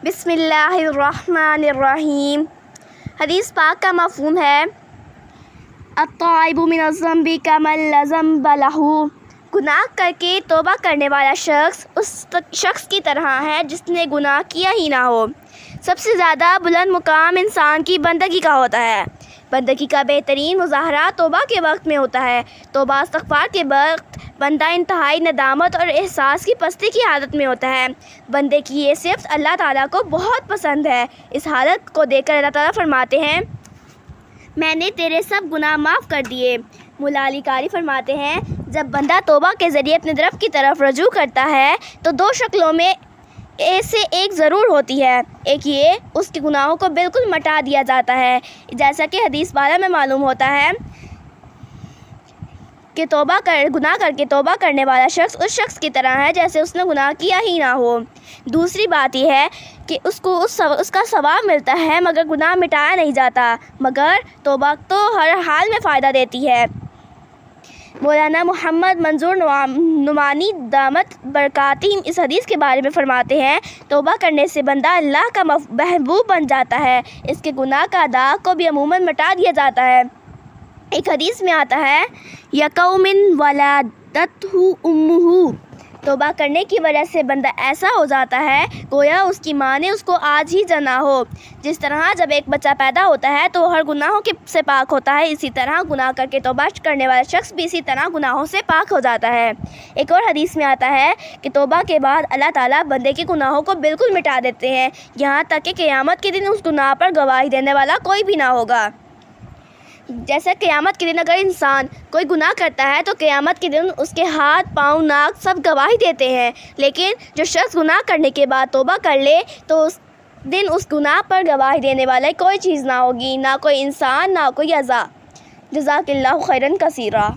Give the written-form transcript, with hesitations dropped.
بسم اللہ الرحمن الرحیم۔ حدیث پاک کا مفہوم ہے التائب من الذنب کمن لا ذنب لہ۔ گناہ کر کے توبہ کرنے والا شخص اس شخص کی طرح ہے جس نے گناہ کیا ہی نہ ہو۔ سب سے زیادہ بلند مقام انسان کی بندگی کا ہوتا ہے۔ بندگی کا بہترین مظاہرہ توبہ کے وقت میں ہوتا ہے۔ توبہ استغفار کے وقت بندہ انتہائی ندامت اور احساس کی پستی کی حالت میں ہوتا ہے۔ بندے کی یہ صفت اللہ تعالیٰ کو بہت پسند ہے۔ اس حالت کو دیکھ کر اللہ تعالیٰ فرماتے ہیں میں نے تیرے سب گناہ معاف کر دیے۔ مولا علی قاری فرماتے ہیں جب بندہ توبہ کے ذریعے اپنے رب کی طرف رجوع کرتا ہے تو دو شکلوں میں سے ایک ضرور ہوتی ہے۔ ایک یہ اس کے گناہوں کو بالکل مٹا دیا جاتا ہے، جیسا کہ حدیث پاک میں معلوم ہوتا ہے کہ گناہ کر کے توبہ کرنے والا شخص اس شخص کی طرح ہے جیسے اس نے گناہ کیا ہی نہ ہو۔ دوسری بات یہ ہے کہ اس کو اس کا ثواب ملتا ہے مگر گناہ مٹایا نہیں جاتا، مگر توبہ تو ہر حال میں فائدہ دیتی ہے۔ مولانا محمد منظور نعمانی دامت برکاتہم اس حدیث کے بارے میں فرماتے ہیں توبہ کرنے سے بندہ اللہ کا محبوب بن جاتا ہے، اس کے گناہ کا داغ کو بھی عموماً مٹا دیا جاتا ہے۔ ایک حدیث میں آتا ہے یقوم ولدتہ امہ، توبہ کرنے کی وجہ سے بندہ ایسا ہو جاتا ہے گویا اس کی ماں نے اس کو آج ہی جنا ہو۔ جس طرح جب ایک بچہ پیدا ہوتا ہے تو ہر گناہوں سے پاک ہوتا ہے، اسی طرح گناہ کر کے توبہ کرنے والا شخص بھی اسی طرح گناہوں سے پاک ہو جاتا ہے۔ ایک اور حدیث میں آتا ہے کہ توبہ کے بعد اللہ تعالیٰ بندے کے گناہوں کو بالکل مٹا دیتے ہیں، یہاں تک کہ قیامت کے دن اس گناہ پر گواہی دینے والا کوئی بھی نہ ہوگا۔ جیسے قیامت کے دن اگر انسان کوئی گناہ کرتا ہے تو قیامت کے دن اس کے ہاتھ، پاؤں، ناک سب گواہی دیتے ہیں، لیکن جو شخص گناہ کرنے کے بعد توبہ کر لے تو اس دن اس گناہ پر گواہی دینے والا کوئی چیز نہ ہوگی، نہ کوئی انسان، نہ کوئی عذاب۔ جزاک اللہ خیراً کثیرا۔